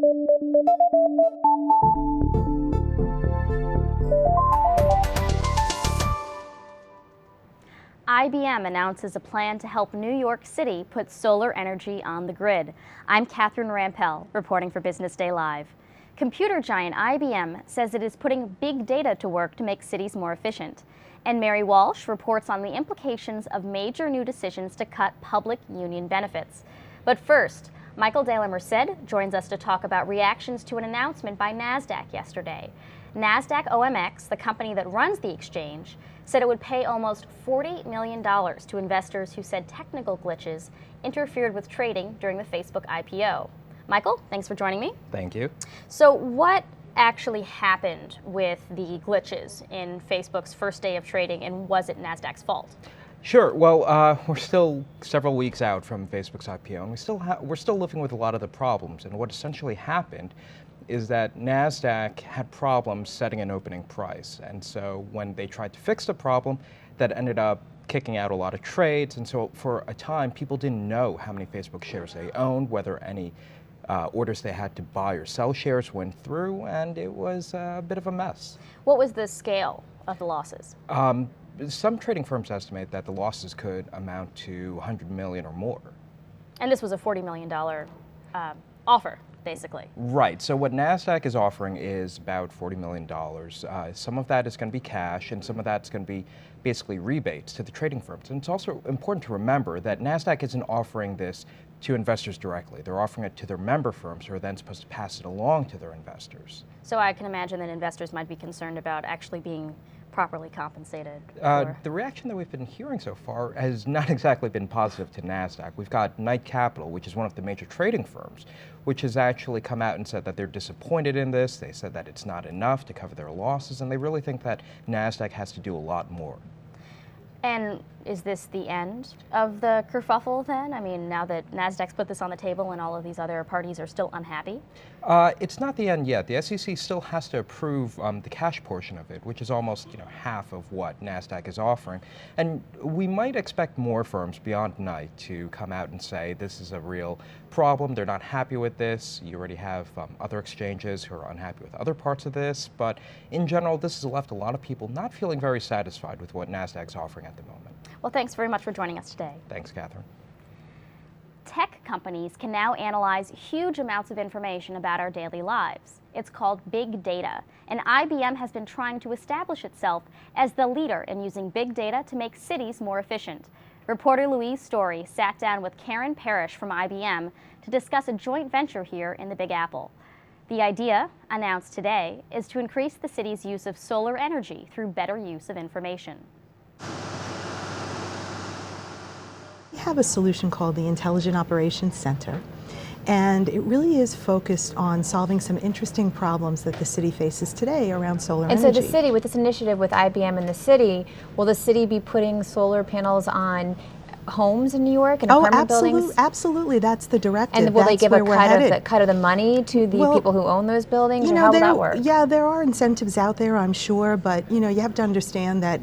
IBM announces a plan to help New York City put solar energy on the grid. I'm Catherine Rampell, reporting for Business Day Live. Computer giant IBM says it is putting big data to work to make cities more efficient. And Mary Walsh reports on the implications of major new decisions to cut public union benefits. But first, Michael De La Merced joins us to talk about reactions to an announcement by NASDAQ yesterday. NASDAQ OMX, the company that runs the exchange, said it would pay almost $40 million to investors who said technical glitches interfered with trading during the Facebook IPO. Michael, thanks for joining me. Thank you. So what actually happened with the glitches in Facebook's first day of trading, and was it NASDAQ's fault? Sure. Well, we're still several weeks out from Facebook's IPO, and we're still living with a lot of the problems. And what essentially happened is that NASDAQ had problems setting an opening price. And so when they tried to fix the problem, that ended up kicking out a lot of trades. And so for a time, people didn't know how many Facebook shares they owned, whether any orders they had to buy or sell shares went through, and it was a bit of a mess. What was the scale of the losses? Some trading firms estimate that the losses could amount to 100 million or more. And this was a $40 million offer, basically. Right. So what NASDAQ is offering is about $40 million. Some of that is going to be cash, and some of that's going to be basically rebates to the trading firms. And it's also important to remember that NASDAQ isn't offering this to investors directly. They're offering it to their member firms who are then supposed to pass it along to their investors. So I can imagine that investors might be concerned about actually being properly compensated. The reaction that we've been hearing so far has not exactly been positive to NASDAQ. We've got Knight Capital, which is one of the major trading firms, which has actually come out and said that they're disappointed in this. They said that it's not enough to cover their losses, and they really think that NASDAQ has to do a lot more. And is this the end of the kerfuffle then? I mean, now that NASDAQ's put this on the table and all of these other parties are still unhappy? It's not the end yet. The SEC still has to approve the cash portion of it, which is almost half of what NASDAQ is offering. And we might expect more firms beyond Knight to come out and say this is a real problem. They're not happy with this. You already have other exchanges who are unhappy with other parts of this. But in general, this has left a lot of people not feeling very satisfied with what NASDAQ's offering at the moment. Well, thanks very much for joining us today. Thanks, Catherine. Tech companies can now analyze huge amounts of information about our daily lives. It's called big data, and IBM has been trying to establish itself as the leader in using big data to make cities more efficient. Reporter Louise Story sat down with Karen Parrish from IBM to discuss a joint venture here in the Big Apple. The idea, announced today, is to increase the city's use of solar energy through better use of information. We have a solution called the Intelligent Operations Center, and it really is focused on solving some interesting problems that the city faces today around solar energy. And so the city, with this initiative with IBM in the city, will the city be putting solar panels on homes in New York and apartment buildings? Absolutely, that's the directive. And will they give a cut of the money to the people who own those buildings, or how will that work? Yeah, there are incentives out there, I'm sure, but you have to understand that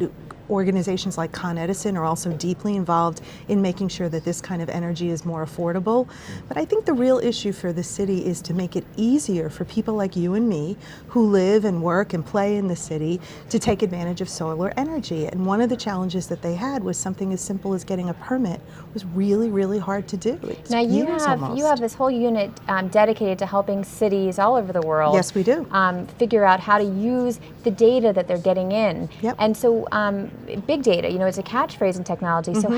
organizations like Con Edison are also deeply involved in making sure that this kind of energy is more affordable. But I think the real issue for the city is to make it easier for people like you and me who live and work and play in the city to take advantage of solar energy. And one of the challenges that they had was something as simple as getting a permit was really, really hard to do. Now you have this whole unit dedicated to helping cities all over the world. Yes, we do. Figure out how to use the data that they're getting in. Yep. And so big data, it's a catchphrase in technology. So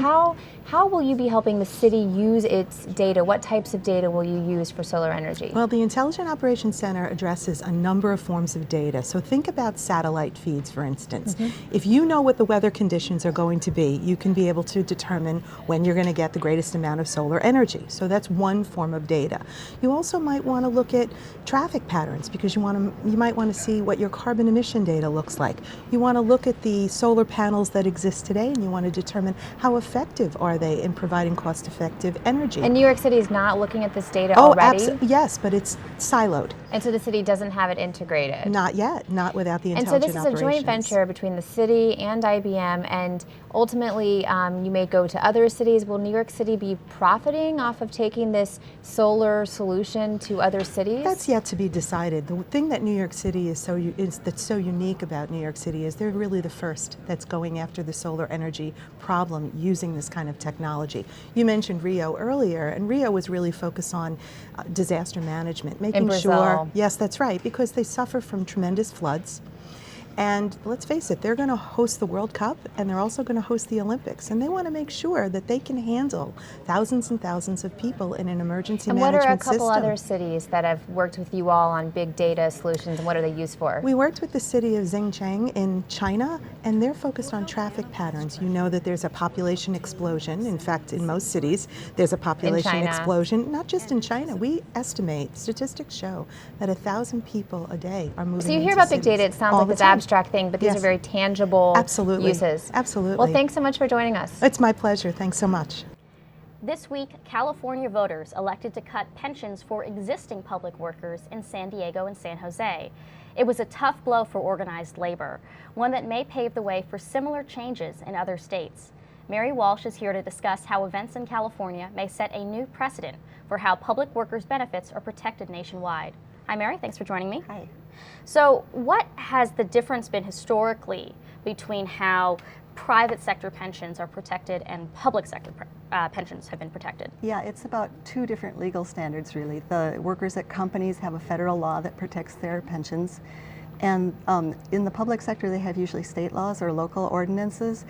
how will you be helping the city use its data? What types of data will you use for solar energy? Well, the Intelligent Operations Center addresses a number of forms of data. So think about satellite feeds, for instance. If you know what the weather conditions are going to be, you can be able to determine when you're going to get the greatest amount of solar energy. So that's one form of data. You also might want to look at traffic patterns because you might want to see what your carbon emission data looks like. You want to look at the solar panel panels that exist today, and you want to determine how effective are they in providing cost-effective energy. And New York City is not looking at this data already? Yes, but it's siloed. And so the city doesn't have it integrated? Not yet, not without the And intelligent so this is a joint venture between the city and IBM, and ultimately you may go to other cities. Will New York City be profiting off of taking this solar solution to other cities? That's yet to be decided. The thing that New York City that's so unique about New York City is they're really the first that's going after the solar energy problem using this kind of technology. You mentioned Rio earlier, and Rio was really focused on disaster management, making sure, yes, that's right, because they suffer from tremendous floods. And let's face it, they're going to host the World Cup, and they're also going to host the Olympics. And they want to make sure that they can handle thousands and thousands of people in an emergency management system. And what are a couple other cities that have worked with you all on big data solutions, and what are they used for? We worked with the city of Xinjiang in China, and they're focused on traffic patterns. You know that there's a population explosion. In fact, in most cities, there's a population explosion. Not just in China. We estimate, statistics show, that 1,000 people a day are moving. So you hear about big data, it sounds like it's abstract thing, but these are very tangible uses. Absolutely. Well, thanks so much for joining us. It's my pleasure. Thanks so much. This week, California voters elected to cut pensions for existing public workers in San Diego and San Jose. It was a tough blow for organized labor, one that may pave the way for similar changes in other states. Mary Walsh is here to discuss how events in California may set a new precedent for how public workers' benefits are protected nationwide. Hi, Mary. Thanks for joining me. Hi. So what has the difference been historically between how private sector pensions are protected and public sector pensions have been protected? Yeah, it's about two different legal standards, really. The workers at companies have a federal law that protects their pensions. And in the public sector, they have usually state laws or local ordinances.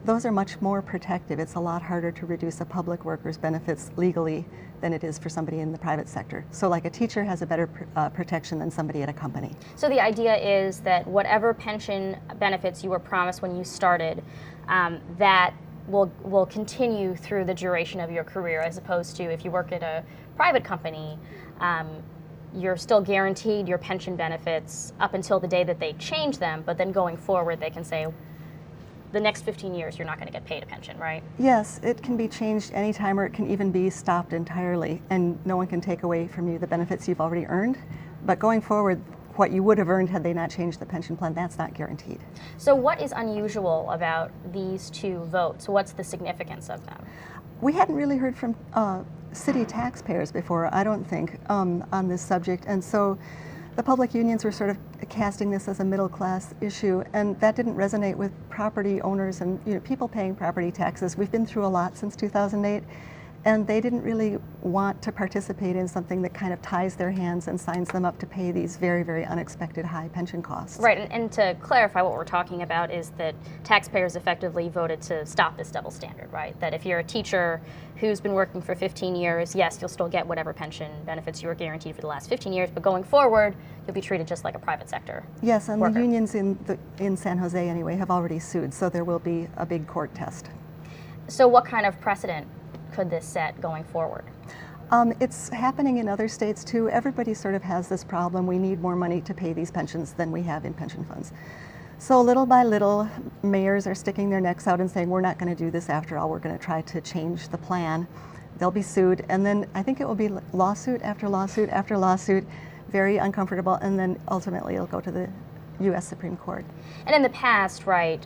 Those are much more protective. It's a lot harder to reduce a public worker's benefits legally than it is for somebody in the private sector. So like a teacher has a better protection than somebody at a company. So the idea is that whatever pension benefits you were promised when you started, that will continue through the duration of your career, as opposed to if you work at a private company, you're still guaranteed your pension benefits up until the day that they change them, but then going forward they can say, the next 15 years you're not going to get paid a pension, right? Yes, it can be changed anytime, or it can even be stopped entirely, and no one can take away from you the benefits you've already earned. But going forward, what you would have earned had they not changed the pension plan, that's not guaranteed. So what is unusual about these two votes? What's the significance of them? We hadn't really heard from city taxpayers before, I don't think, on this subject, and so the public unions were sort of casting this as a middle class issue, and that didn't resonate with property owners and people paying property taxes. We've been through a lot since 2008, and they didn't really want to participate in something that kind of ties their hands and signs them up to pay these very, very unexpected high pension costs. Right, and to clarify, what we're talking about is that taxpayers effectively voted to stop this double standard, right? That if you're a teacher who's been working for 15 years, yes, you'll still get whatever pension benefits you were guaranteed for the last 15 years, but going forward, you'll be treated just like a private sector Yes, and worker. The unions in San Jose anyway have already sued, so there will be a big court test. So what kind of precedent could this set going forward? It's happening in other states too. Everybody sort of has this problem. We need more money to pay these pensions than we have in pension funds. So little by little, mayors are sticking their necks out and saying, we're not going to do this after all. We're going to try to change the plan. They'll be sued, and then I think it will be lawsuit after lawsuit after lawsuit, very uncomfortable, and then ultimately it'll go to the U.S. Supreme Court. And in the past, right,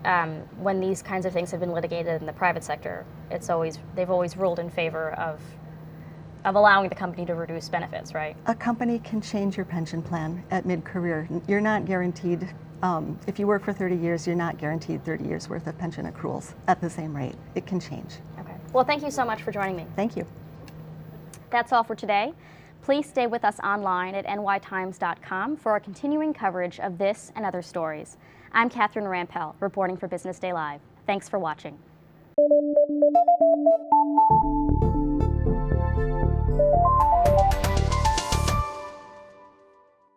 when these kinds of things have been litigated in the private sector, they've always ruled in favor of allowing the company to reduce benefits, right? A company can change your pension plan at mid-career. You're not guaranteed, if you work for 30 years, you're not guaranteed 30 years worth of pension accruals at the same rate. It can change. Okay. Well, thank you so much for joining me. Thank you. That's all for today. Please stay with us online at nytimes.com for our continuing coverage of this and other stories. I'm Catherine Rampell, reporting for Business Day Live. Thanks for watching.